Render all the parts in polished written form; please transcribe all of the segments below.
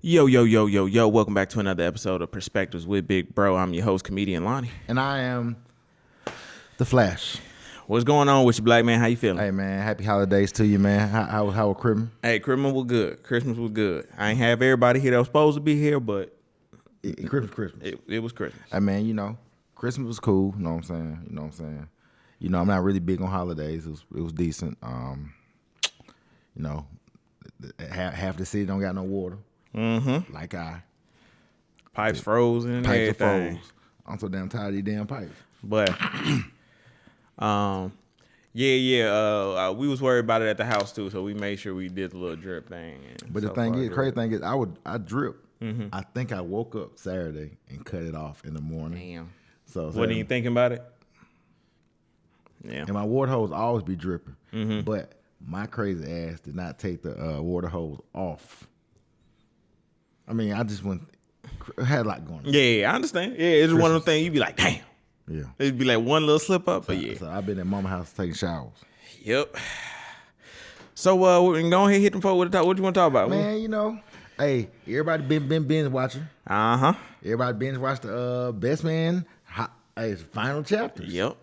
Yo, yo, yo, yo, yo. Welcome back to another episode of Perspectives with Big Bro. I'm your host, comedian Lonnie. And I am the Flash. What's going on with you, black man? How you feeling? Hey, man. Happy holidays to you, man. How was Christmas? Hey, Christmas was good. Christmas was good. I ain't have everybody here that was supposed to be here, but Christmas. It was Christmas. Hey, man, Christmas was cool. You know what I'm saying? I'm not really big on holidays. It was decent. Half the city don't got no water. Mm-hmm. Like Pipes frozen and pipes are everything. froze. I'm so damn tired of these damn pipes. But, we was worried about it at the house too, so we made sure we did the little drip thing. But the crazy thing is, I drip. Mm-hmm. I think I woke up Saturday and cut it off in the morning. Damn. So wasn't even thinking about it? Yeah. And my water hose always be dripping. Mm-hmm. But my crazy ass did not take the water hose off. I mean, I just had a lot going on. Yeah, I understand. Yeah, it's one of those things you be like, damn. Yeah. It'd be like one little slip up, but yeah. So I've been at mama's house taking showers. Yep. So we can go ahead and hit them forward. What you want to talk about? Man, hey, everybody been binge watching. Uh-huh. Everybody binge watched the Best Man final chapters. Yep.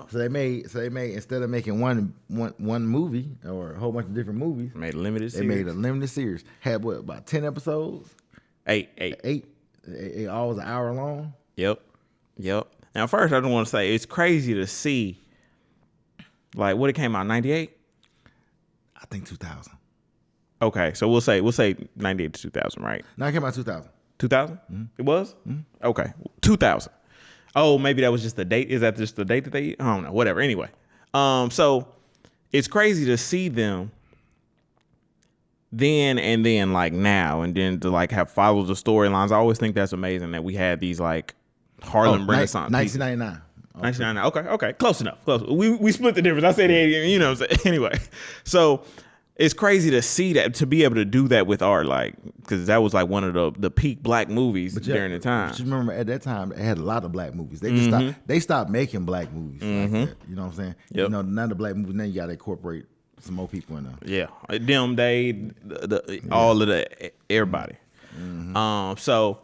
So they made instead of making one movie or a whole bunch of different movies, Made a limited they series. made a limited series. Had about 10 episodes? Eight. It all was an hour long. Yep. Now, first, I don't want to say it's crazy to see, like, what it came out, 98? I think 2000. Okay, so we'll say 98 to 2000, right? No, it came out 2000. 2000? Mm-hmm. It was? Mm-hmm. Okay, 2000. Oh, maybe that was just the date. Is that just the date that they? I don't know. Whatever. Anyway, so it's crazy to see them then and then, like now, and then to like have followed the storylines. I always think that's amazing that we had these like Harlem Renaissance. 1999. 1999. Okay. Close enough. We split the difference. I said 80. You know what I'm saying? Anyway, so it's crazy to see that, to be able to do that with art, like, because that was like one of the peak black movies during the time. But you remember at that time they had a lot of black movies. They just stopped making black movies like that. You know what I'm saying? Yep. None of the black movies. Now you got to incorporate some more people in there. Yeah, them all of the everybody. Mm-hmm. So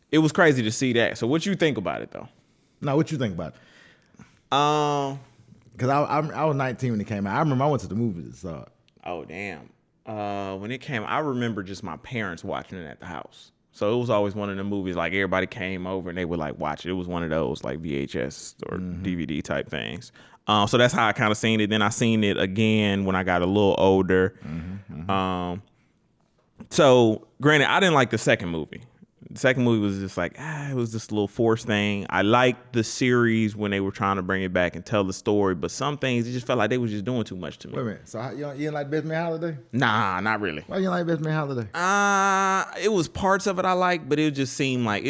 it was crazy to see that. So what you think about it though? Now, what you think about it? Because I was 19 when it came out. I remember I went to the movies and saw it. Oh damn! When it came, I remember just my parents watching it at the house. So it was always one of the movies like everybody came over and they would like watch it. It was one of those like VHS or DVD type things. So that's how I kind of seen it. Then I seen it again when I got a little older. So granted, I didn't like the second movie. The second movie was just like, it was just a little forced thing. I liked the series when they were trying to bring it back and tell the story, but some things, it just felt like they was just doing too much to me. Wait a minute. So you didn't like Best Man Holiday? Nah, not really. Why you didn't like Best Man Holiday? It was parts of it I liked, but it just seemed like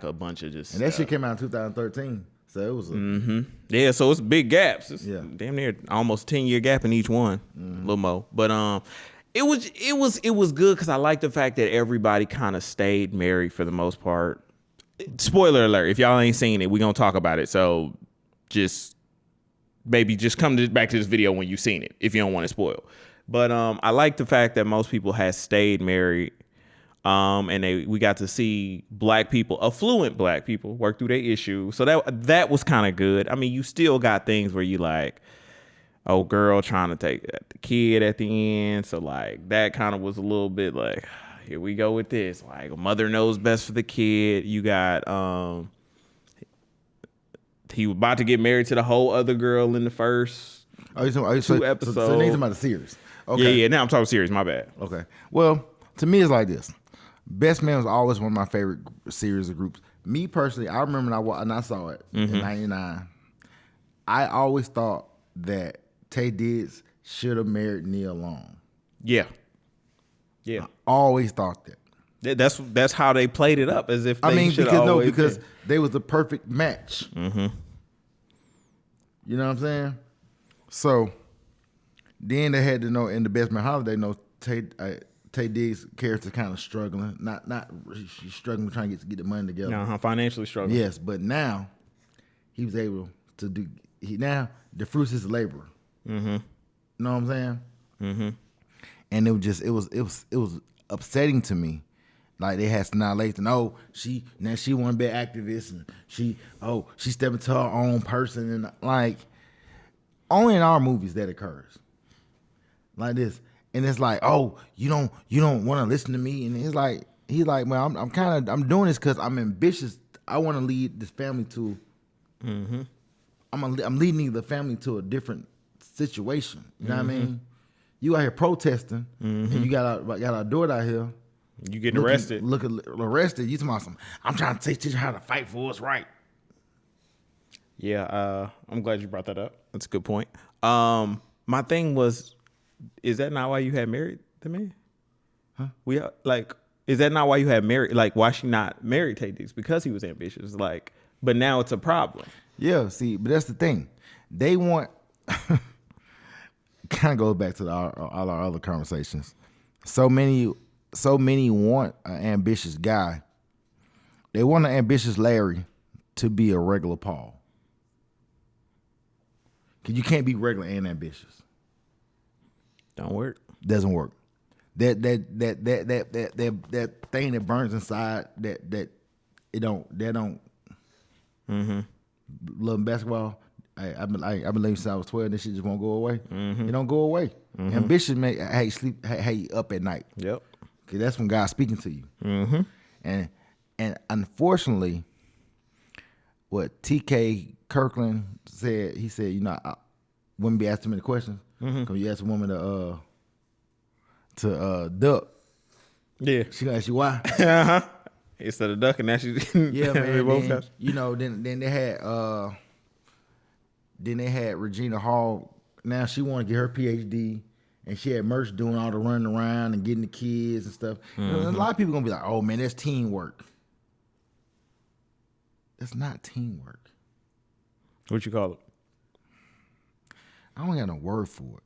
a bunch of just. And that shit came out in 2013. So it was Yeah, so it's big gaps. It's Yeah. damn near almost 10-year gap in each one. A little more. But it was good because I like the fact that everybody kind of stayed married for the most part. Spoiler alert, if y'all ain't seen it, we're gonna talk about it. So just come back to this video when you've seen it if you don't want to spoil. But I like the fact that most people had stayed married. And we got to see black people, affluent black people, work through their issues. So that was kind of good. I mean, you still got things where you like, oh, girl trying to take the kid at the end. So like that kind of was a little bit like, here we go with this. Like a mother knows best for the kid. You got he was about to get married to the whole other girl in the first two episodes. So you're talking about the series. Okay. Yeah. Now I'm talking serious. My bad. Okay. Well, to me, it's like this. Best Man was always one of my favorite series of groups. Me personally, I remember when I saw it in 99. I always thought that Tay Diggs should have married Nia Long. Yeah. I always thought that. That's how they played it up, as if they because they was the perfect match. Mm-hmm. You know what I'm saying? So then they had to know in the Best Man Holiday, Tay Diggs' character kind of struggling, she's struggling trying to get the money together. Financially struggling. Yes, but now he was able to do. Now the fruits is labor. Mm-hmm. You know what I'm saying? Mm-hmm. And it was upsetting to me Like they had Sanaa Lathan. Oh, she want to be an activist, and she stepped into her own person, and like only in our movies that occurs like this. And it's like, oh, you don't want to listen to me, and it's like he's like, well, I'm doing this because I'm ambitious. I want to lead this family to. Mm-hmm. I'm leading the family to a different situation. You know what I mean? You out here protesting, and you got our daughter out here. You getting arrested. Arrested. You talking about some, I'm trying to teach her how to fight for what's right. Yeah, I'm glad you brought that up. That's a good point. My thing was, is that not why you had married the man? Huh? Is that not why you had married? Like, why she not married Tay Diggs? Because he was ambitious. Like, but now it's a problem. Yeah, see, but that's the thing. They want, kind of goes back to all our other conversations. So many want an ambitious guy. They want an ambitious Larry to be a regular Paul. Because you can't be regular and ambitious. Don't work. Doesn't work. That thing that burns inside that don't. Mm-hmm. Loving basketball. I've been living since I was 12. This shit just won't go away. Mm-hmm. It don't go away. Mm-hmm. Ambition make you up at night. Yep. Cause that's when God's speaking to you. Mm-hmm. And unfortunately, what T.K. Kirkland said, he said, women be asking too many questions. Mm-hmm. Cause you ask a woman to duck. Yeah. She gonna ask you why. Uh-huh. Instead of ducking, now she's yeah, man. Then they had Regina Hall. Now she want to get her PhD, and she had Merch doing all the running around and getting the kids and stuff. Mm-hmm. A lot of people gonna be like, "Oh man, that's teamwork." That's not teamwork. What you call it? I don't got no word for it.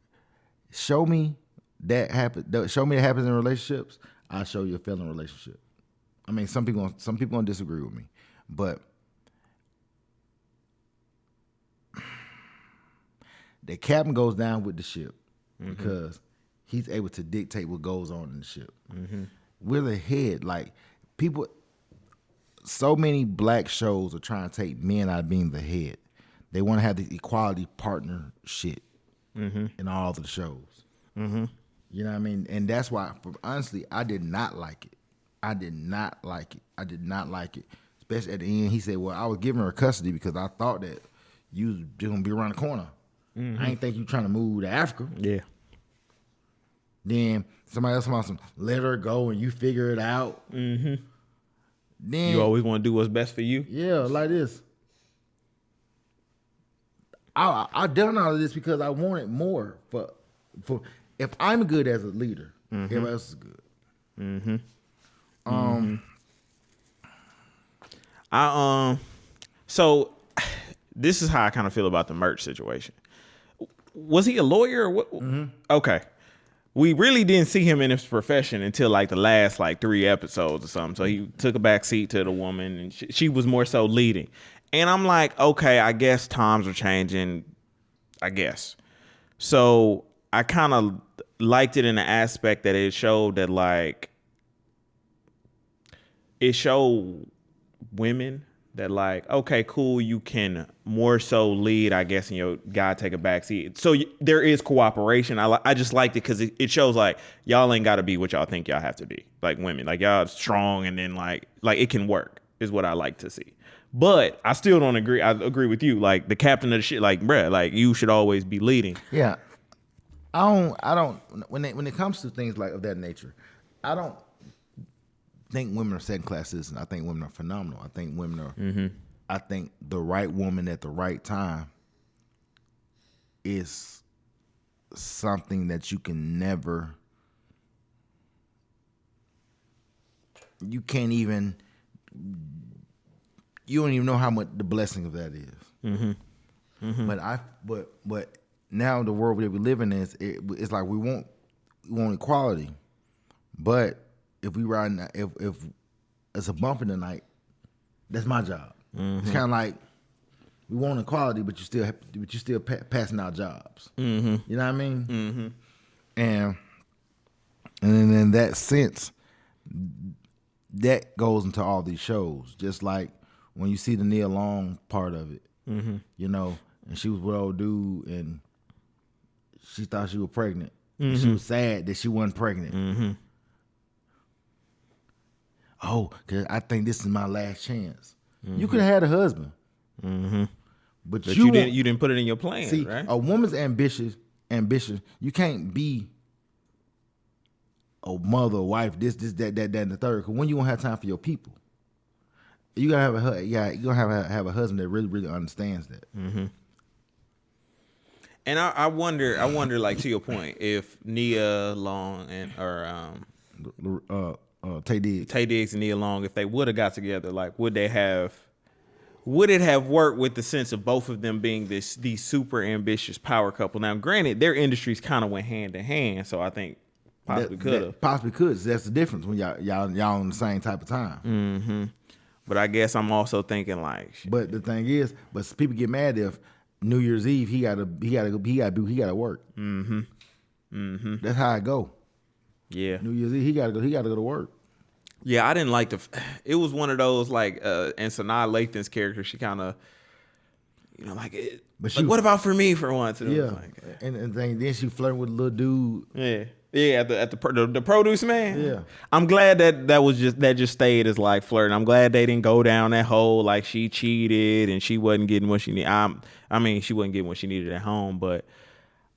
Show me that happens. Show me that happens in relationships. I'll show you a failing relationship. I mean, some people gonna disagree with me, but the captain goes down with the ship because he's able to dictate what goes on in the ship. Mm-hmm. We're the head. Like people, so many black shows are trying to take men out of being the head. They want to have the equality partner shit in all of the shows. Mm-hmm. You know what I mean? And that's why, honestly, I did not like it. I did not like it. Especially at the end, he said, well, I was giving her custody because I thought that you was going to be around the corner. Mm-hmm. I ain't think you trying to move to Africa. Yeah. Then somebody else wants to let her go and you figure it out. Mm-hmm. Then you always want to do what's best for you. Yeah, like this. I done all of this because I wanted more for if I'm good as a leader, everybody else is good. Mm-hmm. So this is how I kind of feel about the Merch situation. Was he a lawyer or what? Mm-hmm. Okay. We really didn't see him in his profession until like the last 3 episodes or something. So he took a back seat to the woman and she was more so leading. And I'm like, okay, I guess times are changing. I guess. So I kind of liked it in the aspect that it showed that it showed women that okay, cool, you can more so lead, I guess, and your guy take a back seat. So there is cooperation. I just liked it because it shows y'all ain't got to be what y'all think y'all have to be, like women. Like y'all strong and then like it can work is what I like to see. But I still don't agree. I agree with you. Like the captain of the shit, bruh, you should always be leading. Yeah. I don't when it comes to things of that nature, I don't think women are second class citizens. I think women are phenomenal. I think women are I think the right woman at the right time is something that you can never, you don't even know how much the blessing of that is. Mm-hmm. Mm-hmm. But now the world that we live in it's like we want equality, but if we ride, if it's a bump in the night, that's my job. Mm-hmm. It's kind of like we want equality, but you still passing out jobs. Mm-hmm. You know what I mean? Mm-hmm. And in that sense, that goes into all these shows. Just like when you see the Nia Long part of it, you know, and she was with old dude, and she thought she was pregnant. And she was sad that she wasn't pregnant. Oh, because I think this is my last chance. You could have had a husband. But you didn't put it in your plan, see, right? A woman's ambition, you can't be a mother, a wife, this, that, and the third. Because when you won't have time for your people, you gotta have a husband that really, really understands that. And I wonder, like to your point, if Nia Long Tay Diggs and Nia Long, if they would have got together, like would it have worked with the sense of both of them being these super ambitious power couple? Now, granted, their industries kind of went hand in hand, so I think possibly could have. Possibly could. That's the difference when y'all on the same type of time. But I guess I'm also thinking like. But the thing is, people get mad if New Year's Eve he gotta work. That's how it go. Yeah. New Year's Eve he gotta go to work. Yeah, I didn't like it was one of those like and Sanaa Lathan's character, she kind of, you know, like it. But what about for me for once? And yeah, like, and then she flirting with a little dude. Yeah, at the produce man. Yeah, I'm glad that just stayed as like flirting. I'm glad they didn't go down that hole like she cheated and she wasn't getting what she needed. I mean, she wasn't getting what she needed at home. But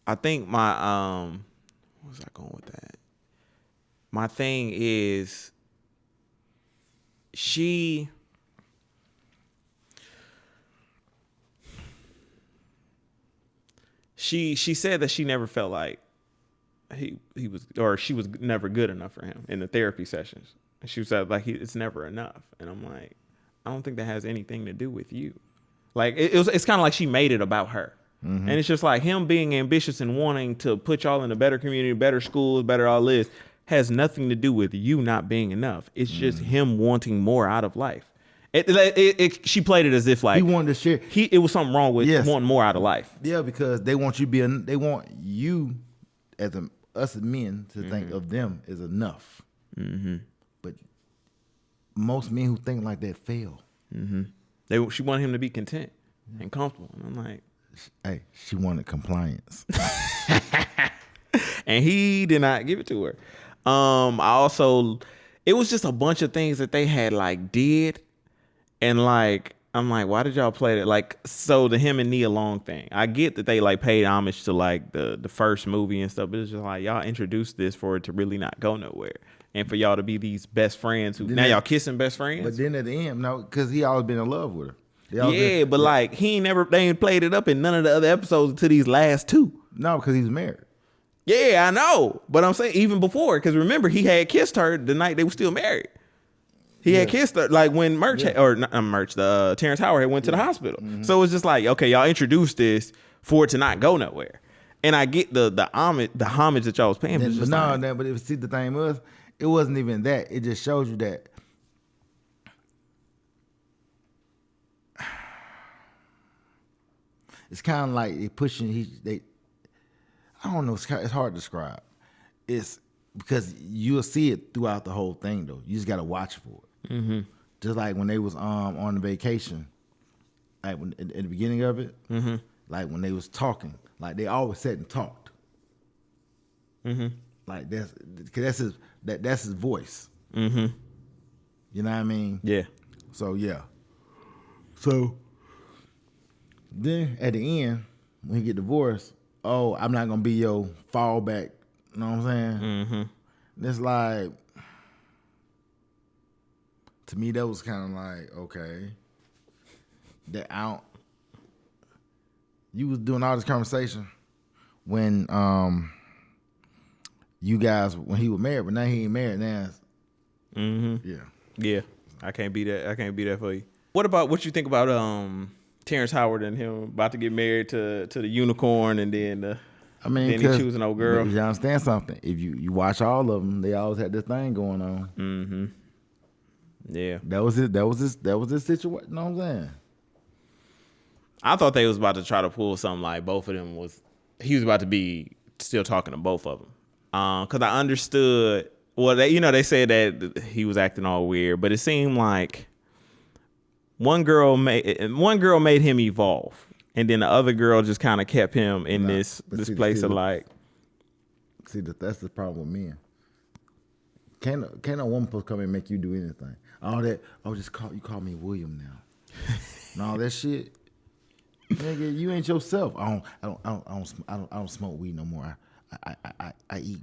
I think my where was I going with that? My thing is she said that she never felt like he was, or she was never good enough for him in the therapy sessions. And she said like it's never enough. And I'm like, I don't think that has anything to do with you. Like it's kind of like she made it about her. And it's just like him being ambitious and wanting to put y'all in a better community, better schools, better all this has nothing to do with you not being enough. It's just him wanting more out of life. She played it as if like he wanted to share. It was something wrong with wanting more out of life. Yeah, because they want you as us as men to think of them as enough. But most men who think like that fail. She wanted him to be content and comfortable. And I'm like, hey, she wanted compliance. And he did not give it to her. It was just a bunch of things that they had like did. And like, I'm like, why did y'all play that? Like, so the him and Nia Long thing, I get that they like paid homage to like the first movie and stuff, but it's just like y'all introduced this for it to really not go nowhere. And for y'all to be these best friends who now y'all kissing best friends. But then at the end, no, because he always been in love with her. But like they ain't played it up in none of the other episodes until these last two. No, because he's married. Yeah, I know. But I'm saying even before, because remember, he had kissed her the night they were still married. He had kissed her, like when Terrence Howard had went to the hospital. So it was just like, okay, y'all introduced this for it to not go nowhere. And I get the homage that y'all was paying. But see, the thing was, it wasn't even that. It just shows you that it's kind of like they pushing. I don't know. It's hard to describe. It's because you'll see it throughout the whole thing, though. You just got to watch for it. Just like when they was on the vacation, like when at the beginning of it, like when they was talking, like they always sat and talked. Like that's his voice. You know what I mean? Yeah. So yeah. So then at the end, when he get divorced, oh, I'm not gonna be your fallback. You know what I'm saying? It's like, to me, that was kind of like, okay, you was doing all this conversation when you guys, when he was married, but now he ain't married now. Yeah. I can't be that for you. What you think about Terrence Howard and him about to get married to the unicorn, and then then he choosing old girl? You understand something? If you watch all of them, they always had this thing going on. Yeah, that was it. That was this situation. You know what I'm saying? I thought they was about to try to pull something like both of them he was about to be still talking to both of them. Because I understood. Well, they said that he was acting all weird, but it seemed like one girl made him evolve, and then the other girl just kind of kept him in this place of like. See, that's the problem with men. Can't a woman supposed to come and make you do anything? All that. Oh, you call me William now, and all that shit. Nigga, you ain't yourself. I don't smoke weed no more. I eat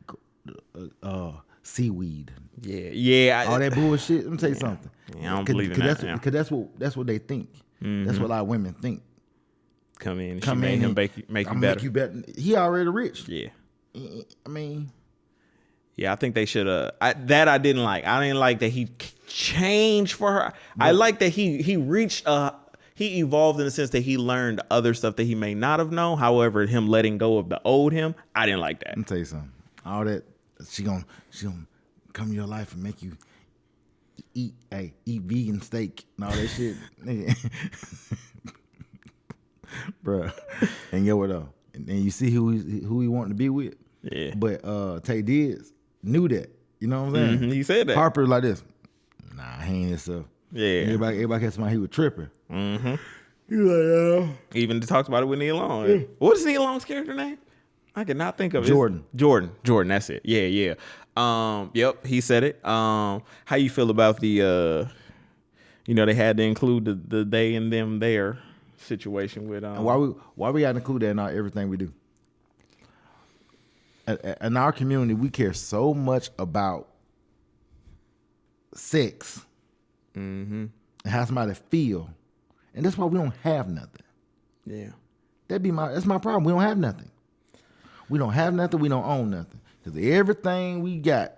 seaweed. Yeah. All that bullshit. Let me tell you something. Yeah, I don't believe in that. Because that's what they think. Mm-hmm. That's what a lot of women think. Come in. She made him make you better. Make you better. He already rich. Yeah. I mean. Yeah, I think they should have. I didn't like. I didn't like that he changed for her. No. I like that he reached he evolved in the sense that he learned other stuff that he may not have known. However, him letting go of the old him, I didn't like that. Let me tell you something. All that she gonna come in your life and make you eat vegan steak and all that shit. Bruh. And get what though? And you see who he wanted to be with. Yeah. But Tay Diggs knew that. You know what I'm saying? Mm-hmm. He said that. Harper like this. Nah, he ain't himself. Yeah. Everybody had somebody he was tripping. Mm-hmm. He was like, Even talked about it with Neil Long. Yeah. What is Neil Long's character name? I cannot think of it. Jordan, that's it. Yeah. Yep, he said it. How you feel about the they had to include the they and them there situation with and why we gotta include that in everything we do? In our community, we care so much about sex. Mm-hmm. And how somebody feel. And that's why we don't have nothing. Yeah. That's my problem. We don't have nothing. We don't have nothing. We don't own nothing. Because everything we got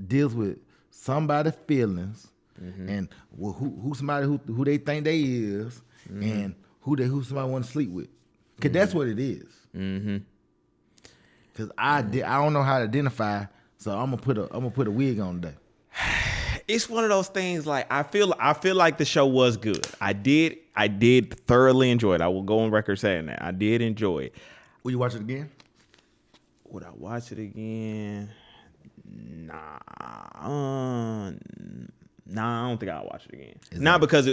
deals with somebody's feelings and who somebody who they think they is and who somebody want to sleep with. Because that's what it is. Mm-hmm. Because I don't know how to identify, so I'm gonna put a wig on today. It's one of those things. Like I feel like the show was good. I did thoroughly enjoy it. I will go on record saying that I did enjoy it. Will you watch it again? Would I watch it again? Nah, I don't think I'll watch it again. Not because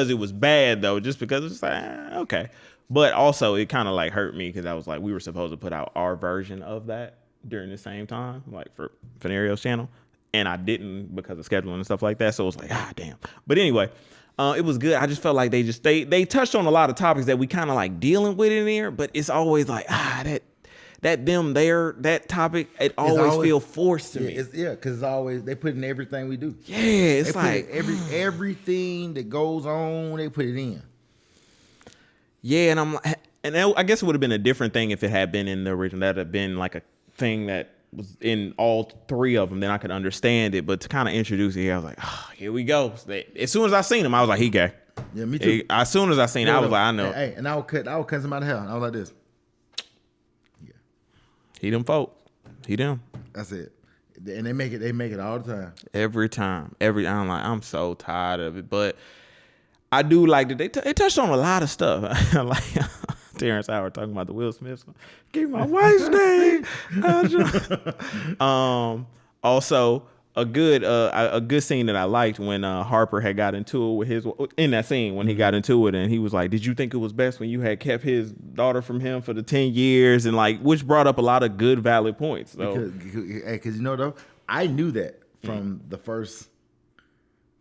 it was bad though, just because it's like okay. But also it kind of like hurt me because I was like we were supposed to put out our version of that during the same time, like for Venario's channel. And I didn't because of scheduling and stuff like that. So it was like, damn. But anyway, it was good. I just felt like they touched on a lot of topics that we kind of like dealing with in there. But it's always like, that topic, it always feel forced to me. Because it's always, they put in everything we do. Yeah, it's like. Everything that goes on, they put it in. Yeah, and I'm like, and I guess it would have been a different thing if it had been in the original. That would have been like a thing that was in all three of them, then I could understand it. But to kind of introduce it here, I was like, here we go. As soon as I seen him, I was like, he gay. Yeah, me too. As soon as I seen it, I was like, I know. Hey, and I would cut somebody hair. I was like this. Yeah. He them folk. He them. That's it. And they make it all the time. Every time. I'm like, I'm so tired of it. But I do like that they touched on a lot of stuff. Like Terrence Howard talking about the Will Smith. Give me my wife's name. Also a good scene that I liked when Harper had got into it in that scene when he got into it and he was like, did you think it was best when you had kept his daughter from him for the 10 years and like, which brought up a lot of good valid points. So because you know though, I knew that from the first.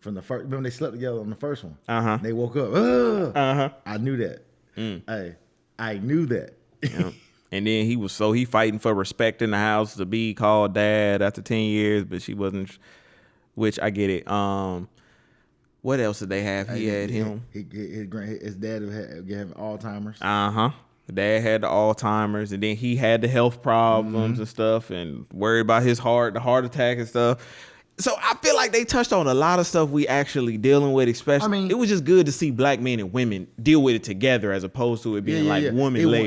Remember they slept together on the first one. They woke up. I knew that. Hey, I knew that. Yeah. And then he fighting for respect in the house to be called dad after 10 years, but she wasn't, which I get it. What else did they have? He had him. His dad had Alzheimer's. Dad had the Alzheimer's, and then he had the health problems and stuff, and worried about the heart attack and stuff. So I feel like they touched on a lot of stuff we actually dealing with, especially. It was just good to see black men and women deal with it together as opposed to it being woman led.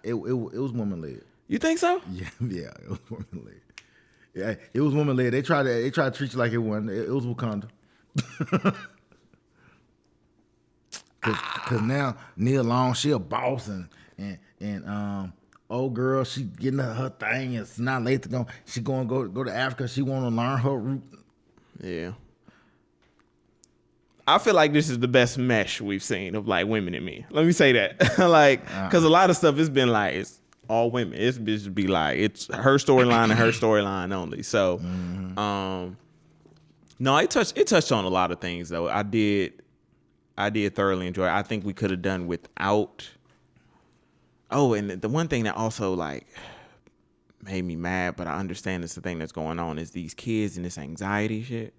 It was woman led. You think so? Yeah, it was woman led. Yeah, it was woman led. They tried to treat you like it wasn't. It was Wakanda. Cause now Neil Long, she a boss and old girl, she getting her thing. It's not late to go. She going to go to Africa. She want to learn her root. Yeah. I feel like this is the best mesh we've seen of like women and men. Let me say that. Like, because a lot of stuff it's been like it's all women. It's just be like it's her storyline and her storyline only. So, no, it touched on a lot of things though. I did thoroughly enjoy it. I think we could have done without. Oh, and the one thing that also like made me mad, but I understand it's the thing that's going on is these kids and this anxiety shit.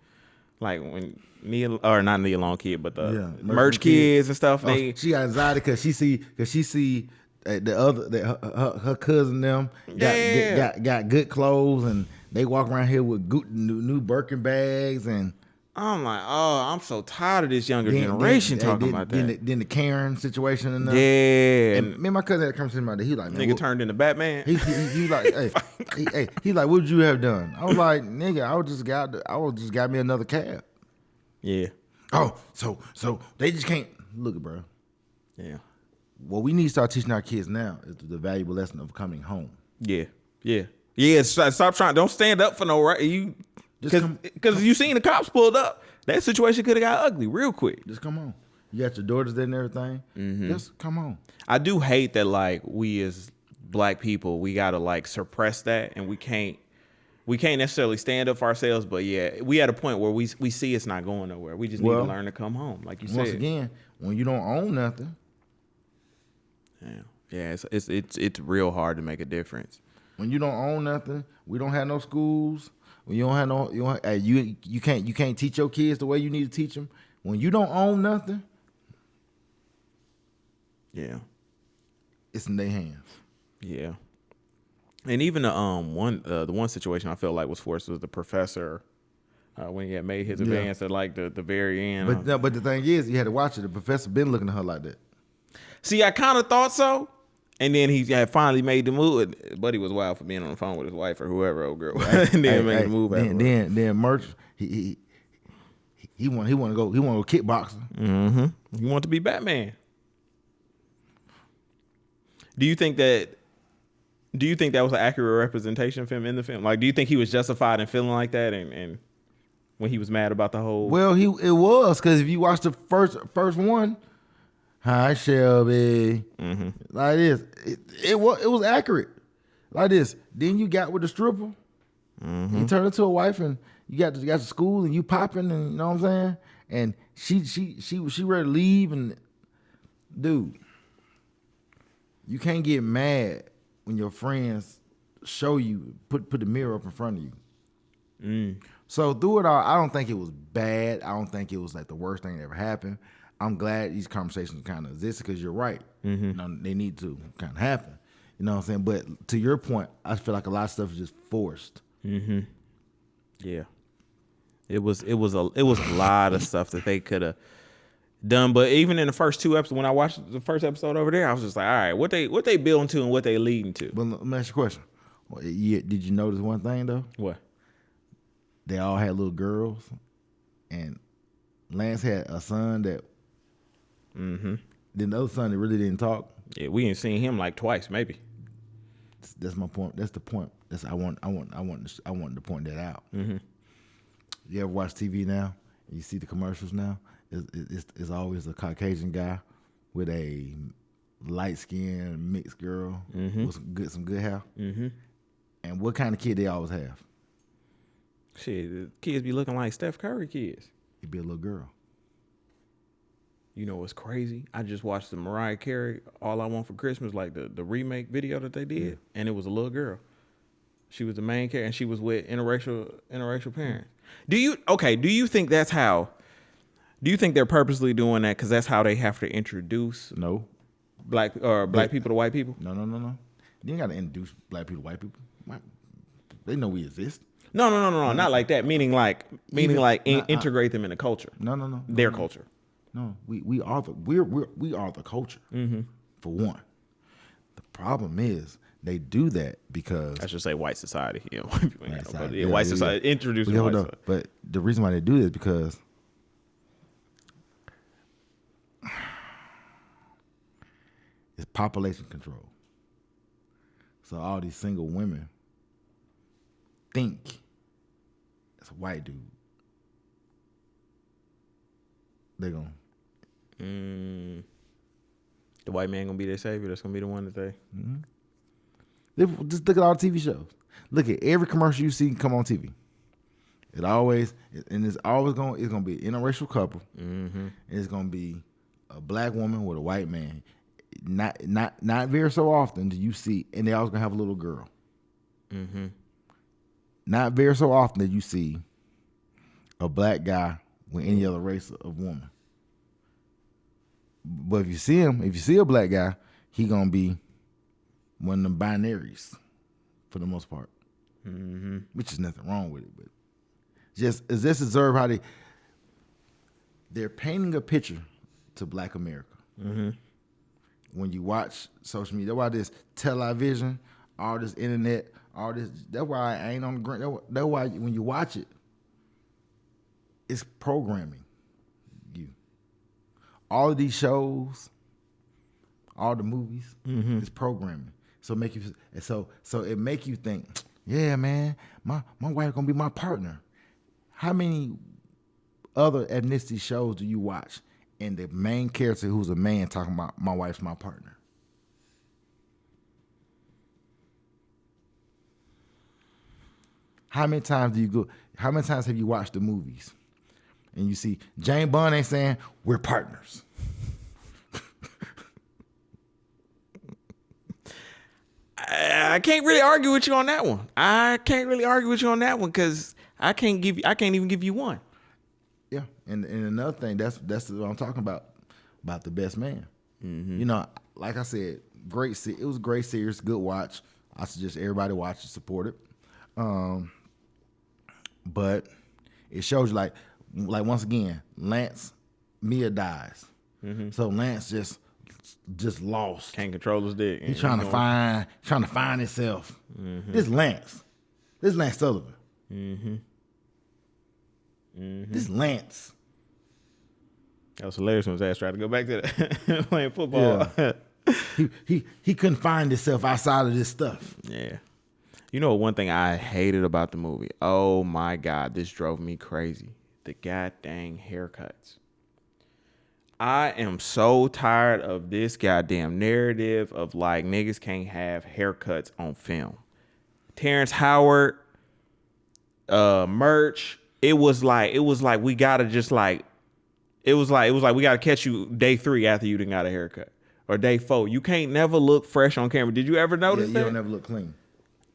Like when not Neil Long kid, but the merch kids and stuff. She got anxiety because she see her cousin them got good clothes and they walk around here with new Birkin bags and. I'm like, oh, I'm so tired of this younger generation talking about that. Then the Karen situation and yeah. And me and my cousin had a conversation about that. He like, nigga turned into Batman. He like, he like, what would you have done? I was like, nigga, I would just got me another cab. Yeah. Oh, so they just can't look it, bro. Yeah. What we need to start teaching our kids now is the valuable lesson of coming home. Yeah. Stop trying. Don't stand up for no right. Because you seen the cops pulled up. That situation could have got ugly real quick. Just come on. You got your daughters there and everything. Mm-hmm. Just come on. I do hate that like we as black people, we gotta like suppress that and we can't necessarily stand up for ourselves, but yeah, we at a point where we see it's not going nowhere. We just need to learn to come home, like you said. Once again, when you don't own nothing. Yeah, it's real hard to make a difference. When you don't own nothing, we don't have no schools. When you don't have you can't teach your kids the way you need to teach them. When you don't own nothing, yeah, it's in their hands. Yeah, and even the one situation I felt like was forced was the professor when he had made his advance at like the very end. But the thing is, you had to watch it. The professor been looking at her like that. See, I kind of thought so. And then he had finally made the move. Buddy was wild for being on the phone with his wife or whoever old girl. And then made the move. Then Merch he want to go kickboxing. Mm-hmm. He want to be Batman. Do you think that was an accurate representation of him in the film? Like, do you think he was justified in feeling like that and when he was mad about the whole? Well, it was because if you watch the first one. Hi, Shelby. Mm-hmm. Like this. It was accurate. Like this. Then you got with the stripper. Mm-hmm. You turned into a wife and you got to school and you popping and you know what I'm saying? And she ready to leave and dude, you can't get mad when your friends show you, put the mirror up in front of you. Mm. So through it all, I don't think it was bad. I don't think it was like the worst thing that ever happened. I'm glad these conversations kind of exist because you're right. Mm-hmm. You know, they need to kind of happen. You know what I'm saying? But to your point, I feel like a lot of stuff is just forced. Mm-hmm. Yeah. It was a lot of stuff that they could have done. But even in the first two episodes, when I watched the first episode over there, I was just like, all right, what they building to and what they leading to. But let me ask you a question. Did you notice one thing though? What? They all had little girls, and Lance had a son that. Mm-hmm. Then the other son that really didn't talk. Yeah, we ain't seen him like twice, maybe. That's my point. That's the point. I wanted to point that out. Mm-hmm. You ever watch TV now? You see the commercials now. It's always a Caucasian guy with a light skinned mixed girl with some good hair. Mm-hmm. And what kind of kid they always have? Shit, the kids be looking like Steph Curry kids. It'd be a little girl. You know what's crazy? I just watched the Mariah Carey All I Want for Christmas, like the remake video that they did, and it was a little girl. She was the main character, and she was with interracial parents. Do you think that's how? Do you think they're purposely doing that because that's how they have to introduce black people to white people? No. You ain't got to introduce black people to white people. They know we exist. No, not like that. Meaning integrate them in the culture. No. Their culture. No, we are the culture. Mm-hmm. For one. The problem is they do that because I should say white society. Yeah, white society introducing white society. But the reason why they do this is because it's population control. So all these single women think it's a white dude. They're going. The white man gonna be their savior. That's gonna be the one that they. Just look at all the TV shows. Look at every commercial you see come on TV. It's always gonna be an interracial couple. It's gonna be a black woman with a white man. Not very so often do you see, and they always gonna have a little girl. Not very so often that you see a black guy with any other race of woman. But if you see a black guy, he gonna be one of them binaries for the most part. Which is nothing wrong with it, but just observe how they're painting a picture to Black America. When you watch social media, that's why this television, all this internet, all this. That's why I ain't on the ground. That's why when you watch it, it's programming you. All of these shows, all the movies, it's programming. So it make you think, yeah, man, my wife gonna be my partner. How many other ethnicity shows do you watch and the main character who's a man talking about my wife's my partner? How many times have you watched the movies and you see Jane Bond ain't saying we're partners? I can't really argue with you on that one. Because I can't even give you one. Yeah, and another thing, that's what I'm talking about the best man. You know, like I said, it was a great series, good watch. I suggest everybody watch it, support it. But it shows you like once again, Mia dies. So Lance just lost. Can't control his dick. He's trying to find himself. This Lance Sullivan. This Lance. That was hilarious when his ass tried to go back to that playing football. Yeah. he couldn't find himself outside of this stuff. Yeah. You know one thing I hated about the movie? Oh my God, this drove me crazy. The goddamn haircuts. I am so tired of this goddamn narrative of like niggas can't have haircuts on film. Terrence Howard, merch. It was like we gotta just like it was like we gotta catch you day 3 after you done got a haircut. Or day 4. You can't never look fresh on camera. Did you ever notice that? You don't never look clean.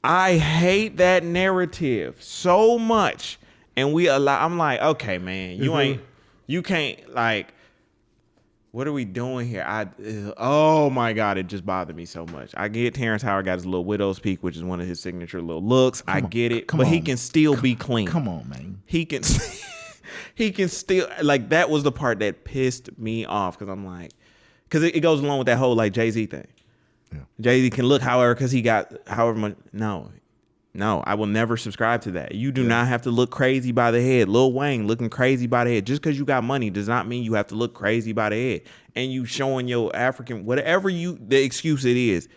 I hate that narrative so much. And I'm like, okay, man, you can't like, what are we doing here? Oh my God, it just bothered me so much. I get Terrence Howard got his little widow's peak, which is one of his signature little looks. I get it, but he can still be clean. Come on, man. He can still, like, that was the part that pissed me off because I'm like, because it goes along with that whole like Jay-Z thing. Yeah. Jay-Z can look however because he got however much. No, I will never subscribe to that. You do not have to look crazy by the head. Lil Wayne looking crazy by the head. Just because you got money does not mean you have to look crazy by the head. And you showing your African, whatever the excuse it is,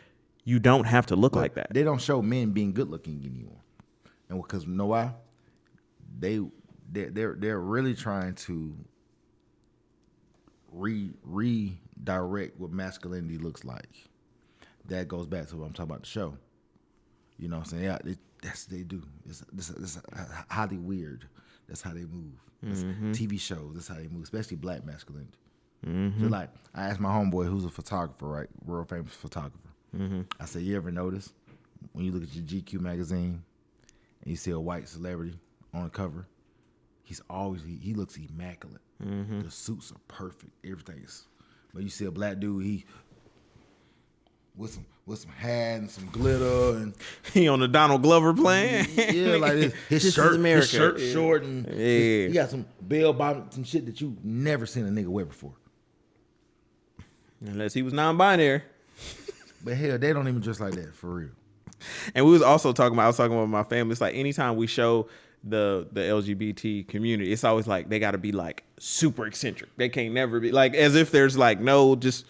you don't have to look like that. They don't show men being good looking anymore. And because you know why? They're really trying to redirect what masculinity looks like. That goes back to what I'm talking about the show. You know what I'm saying? Yeah, they do. It's highly weird. That's how they move. TV shows, that's how they move, especially black masculinity. So like, I asked my homeboy who's a photographer, right? World famous photographer. I said, you ever notice when you look at your GQ magazine and you see a white celebrity on the cover, he looks immaculate. The suits are perfect. Everything's. But you see a black dude, he with some hat and some glitter and he on the Donald Glover plan. Yeah, like his shirt short and he got some bell bottom, some shit that you never seen a nigga wear before. Unless he was non-binary. But hell, they don't even dress like that for real. And I was talking about my family. It's like anytime we show the LGBT community, it's always like they got to be like super eccentric. They can't never be like as if there's like no there's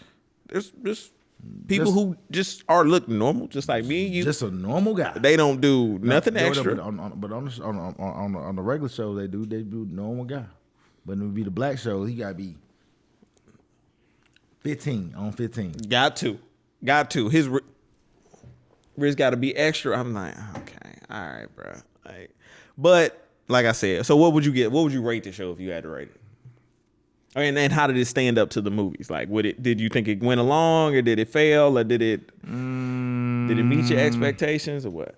People who just look normal, just like me and you. Just a normal guy. They don't do nothing extra. But on the regular show, they do normal guy. But when it be the black show, he gotta be 15 on 15. Got to. His wrist got to be extra. I'm like, okay, all right, bro. But like I said, so what would you get? What would you rate the show if you had to rate it? And how did it stand up to the movies? Like, did you think it went along, or did it fail, or did it meet your expectations, or what?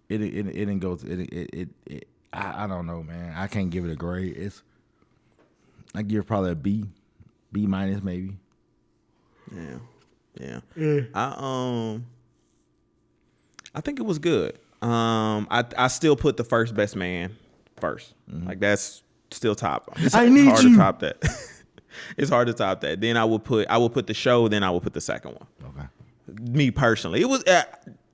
It didn't go to it. I don't know, man. I can't give it a grade. I give it probably a B minus maybe. Yeah. I think it was good. I still put the first best man first. Mm-hmm. Like that's still top. It's hard to top that. It's hard to top that. Then I will put the show. Then I will put the second one. Okay. Me personally, it was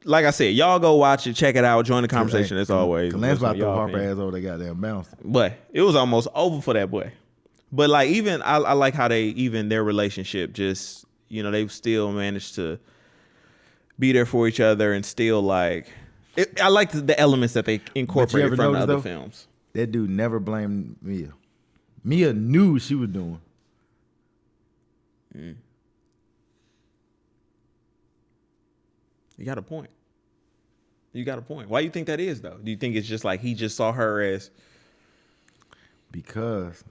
like I said. Y'all go watch it, check it out, join the conversation as always. Lance about to throw Harper ass over the goddamn bounce. But it was almost over for that boy. But like even I like how their relationship just they still managed to be there for each other and still like. I like the elements that they incorporated from the other films. That dude never blamed Mia. Mia knew what she was doing. You got a point. Why do you think that is, though? Do you think it's just like he just saw her as... Because...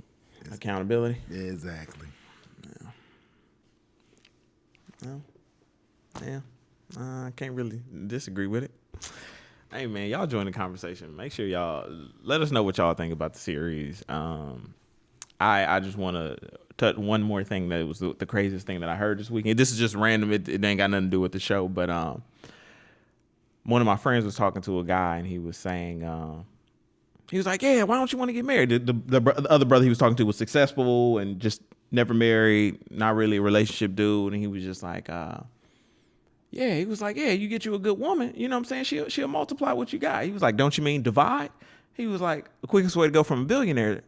Accountability? Yeah, exactly. Yeah. I can't really disagree with it. Hey man, y'all join the conversation. Make sure y'all let us know what y'all think about the series. I just want to touch one more thing that was the craziest thing that I heard this weekend. This is just random. It ain't got nothing to do with the show, but one of my friends was talking to a guy and he was saying he was like, "Yeah, why don't you want to get married?" The other brother he was talking to was successful and just never married, not really a relationship dude, and he was just like, yeah, he was like, yeah, you get you a good woman, you know what I'm saying? She'll multiply what you got. He was like, don't you mean divide? He was like, the quickest way to go from a billionaire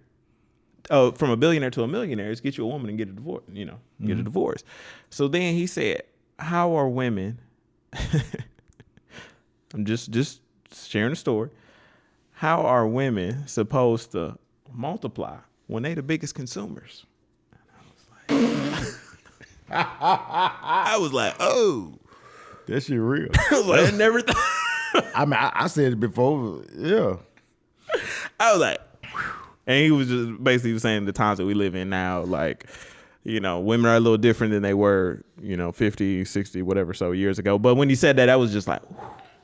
to a millionaire is get you a woman and get a divorce, get a divorce. So then he said, how are women, I'm just sharing a story. How are women supposed to multiply when they the biggest consumers? I was like, oh. That shit real. I was like, I never thought. I mean, I said it before. Yeah. I was like, and he was just basically saying the times that we live in now, like, women are a little different than they were, 50, 60, whatever, so years ago. But when he said that, I was just like,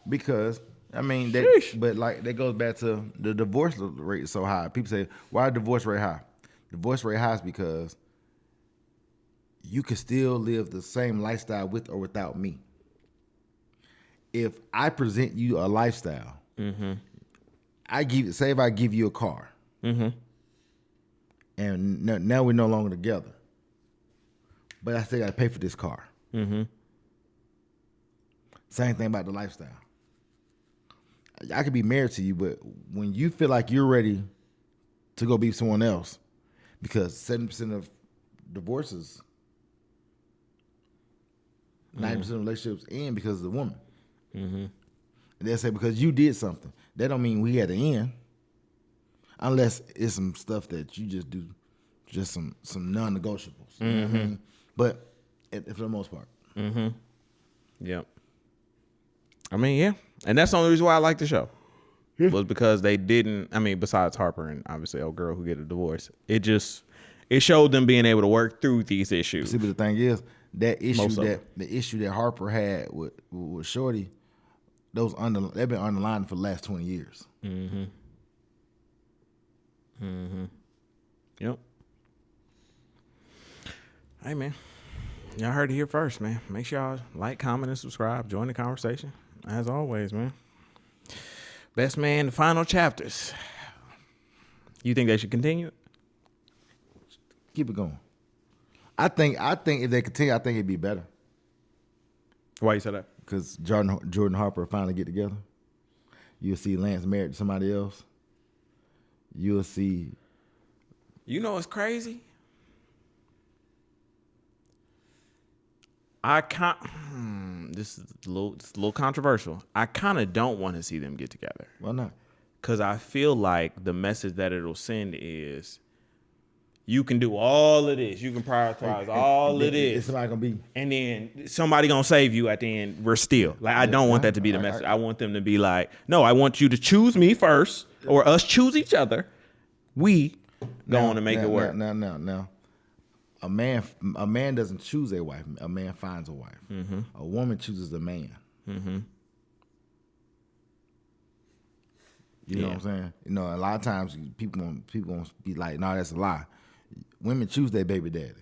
because, I mean, but like that goes back to the divorce rate is so high. People say, why is divorce rate high? Divorce rate high is because you can still live the same lifestyle with or without me. If I present you a lifestyle, if I give you a car, and now we're no longer together, but I still got to pay for this car. Same thing about the lifestyle. I could be married to you, but when you feel like you're ready to go be with someone else, because 70% of divorces, 90% of relationships end because of the woman. And they'll say, because you did something. That don't mean we had to end. Unless it's some stuff that you just do, just some non-negotiables. You know what I mean? But for the most part. Yep. I mean, yeah. And that's the only reason why I like the show. Was because they didn't, besides Harper and obviously old girl who get a divorce, it showed them being able to work through these issues. See, but the thing is, the issue that Harper had with Shorty, they've been underlying for the last 20 years. Yep. Hey man, y'all heard it here first, man. Make sure y'all like, comment, and subscribe. Join the conversation as always, man. Best man, the final chapters. You think they should continue? Keep it going. I think if they continue, I think it'd be better. Why you say that? Because Jordan Harper finally get together. You'll see Lance married to somebody else. You'll see. You know what's crazy? This is it's a little controversial. I kind of don't want to see them get together. Why not? Because I feel like the message that it'll send is, you can do all of this. You can prioritize all of this. It's somebody gonna be, and then somebody gonna save you at the end. We're still like, I don't want that to be the message. I want them to be like, no, I want you to choose me first, or us choose each other. We go on to make it work. Now. A man doesn't choose a wife. A man finds a wife. Mm-hmm. A woman chooses a man. Mm-hmm. You know what I'm saying? You know, a lot of times people gonna be like, "No, that's a lie." Women choose their baby daddy.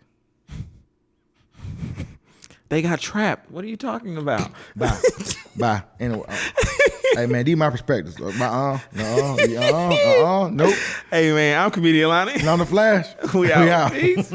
They got trapped. What are you talking about? Bye. Anyway, hey man, these my perspectives. Nope. Hey man, I'm comedian Lonnie. And on the Flash. We out. Peace.